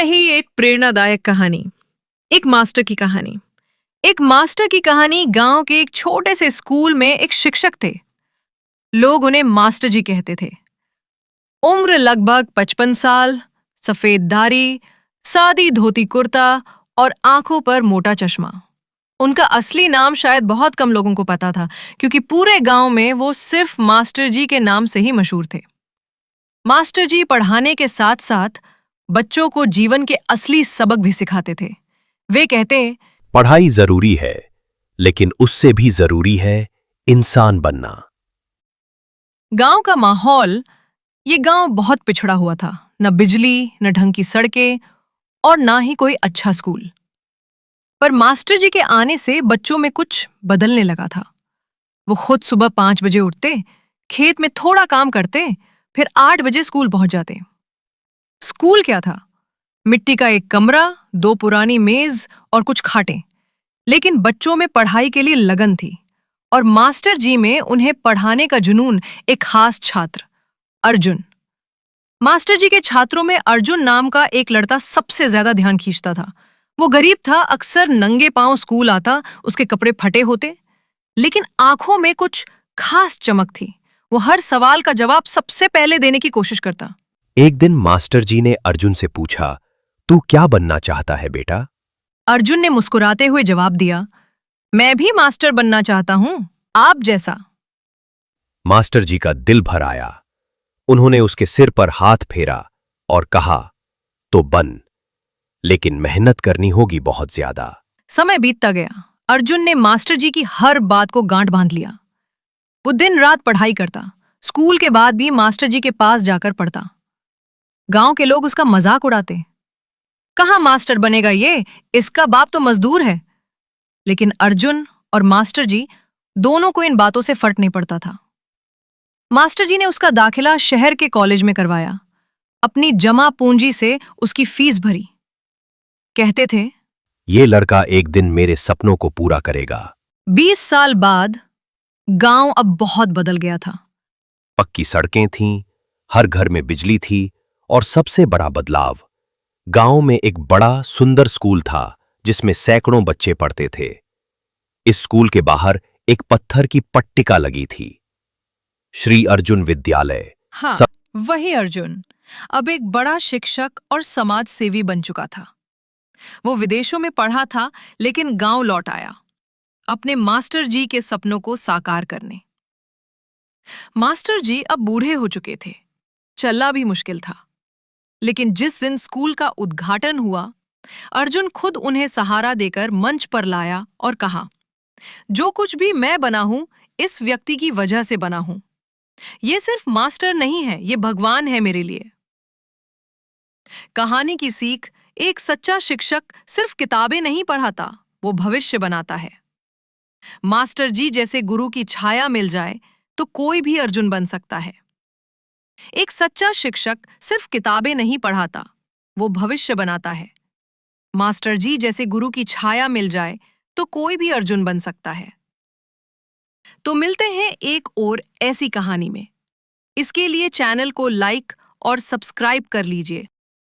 रही एक प्रेरणादायक कहानी, एक मास्टर की कहानी। एक मास्टर की कहानी। गांव के एक छोटे से स्कूल में एक शिक्षक थे। लोग उन्हें मास्टर जी कहते थे। उम्र लगभग 55 साल, सफेद दाढ़ी, सादी धोती कुर्ता और आंखों पर मोटा चश्मा। उनका असली नाम शायद बहुत कम लोगों को पता था, क्योंकि पूरे गांव में वो सिर्फ मास्टर जी के नाम से ही मशहूर थे। मास्टर जी पढ़ाने के साथ साथ बच्चों को जीवन के असली सबक भी सिखाते थे। वे कहते, पढ़ाई जरूरी है, लेकिन उससे भी जरूरी है इंसान बनना। गांव का माहौल, ये गांव बहुत पिछड़ा हुआ था। न बिजली, न ढंग की सड़कें और ना ही कोई अच्छा स्कूल। पर मास्टर जी के आने से बच्चों में कुछ बदलने लगा था। वो खुद सुबह 5 बजे उठते, खेत में थोड़ा काम करते, फिर 8 बजे स्कूल पहुंच जाते। स्कूल क्या था? मिट्टी का एक कमरा, 2 पुरानी मेज और कुछ खाटें। लेकिन बच्चों में पढ़ाई के लिए लगन थी, और मास्टर जी में उन्हें पढ़ाने का जुनून। एक खास छात्र, अर्जुन। मास्टर जी के छात्रों में अर्जुन नाम का एक लड़का सबसे ज्यादा ध्यान खींचता था। वो गरीब था, अक्सर नंगे पांव स्कूल आता, उसके कपड़े फटे होते, लेकिन आंखों में कुछ खास चमक थी। वो हर सवाल का जवाब सबसे पहले देने की कोशिश करता। एक दिन मास्टर जी ने अर्जुन से पूछा, तू क्या बनना चाहता है बेटा? अर्जुन ने मुस्कुराते हुए जवाब दिया, मैं भी मास्टर बनना चाहता हूं, आप जैसा। मास्टर जी का दिल भर आया। उन्होंने उसके सिर पर हाथ फेरा और कहा, तो बन, लेकिन मेहनत करनी होगी बहुत ज्यादा। समय बीतता गया। अर्जुन ने मास्टर जी की हर बात को गांठ बांध लिया। वो दिन रात पढ़ाई करता, स्कूल के बाद भी मास्टर जी के पास जाकर पढ़ता। गांव के लोग उसका मजाक उड़ाते, कहाँ मास्टर बनेगा ये, इसका बाप तो मजदूर है। लेकिन अर्जुन और मास्टर जी दोनों को इन बातों से फर्क नहीं पड़ता था। मास्टर जी ने उसका दाखिला शहर के कॉलेज में करवाया, अपनी जमा पूंजी से उसकी फीस भरी। कहते थे, ये लड़का एक दिन मेरे सपनों को पूरा करेगा। 20 साल बाद गांव अब बहुत बदल गया था। पक्की सड़कें थीं, हर घर में बिजली थी, और सबसे बड़ा बदलाव, गांव में एक बड़ा सुंदर स्कूल था जिसमें सैकड़ों बच्चे पढ़ते थे। इस स्कूल के बाहर एक पत्थर की पट्टिका लगी थी, श्री अर्जुन विद्यालय। हाँ, वही अर्जुन अब एक बड़ा शिक्षक और समाज सेवी बन चुका था। वो विदेशों में पढ़ा था, लेकिन गांव लौट आया, अपने मास्टर जी के सपनों को साकार करने। मास्टर जी अब बूढ़े हो चुके थे, चलना भी मुश्किल था। लेकिन जिस दिन स्कूल का उद्घाटन हुआ, अर्जुन खुद उन्हें सहारा देकर मंच पर लाया और कहा, जो कुछ भी मैं बना हूं, इस व्यक्ति की वजह से बना हूं। ये सिर्फ मास्टर नहीं है, ये भगवान है मेरे लिए। कहानी की सीख, एक सच्चा शिक्षक सिर्फ किताबें नहीं पढ़ाता, वो भविष्य बनाता है। मास्टर जी जैसे गुरु की छाया मिल जाए तो कोई भी अर्जुन बन सकता है। एक सच्चा शिक्षक सिर्फ किताबें नहीं पढ़ाता, वो भविष्य बनाता है। मास्टर जी जैसे गुरु की छाया मिल जाए तो कोई भी अर्जुन बन सकता है। तो मिलते हैं एक और ऐसी कहानी में। इसके लिए चैनल को लाइक और सब्सक्राइब कर लीजिए।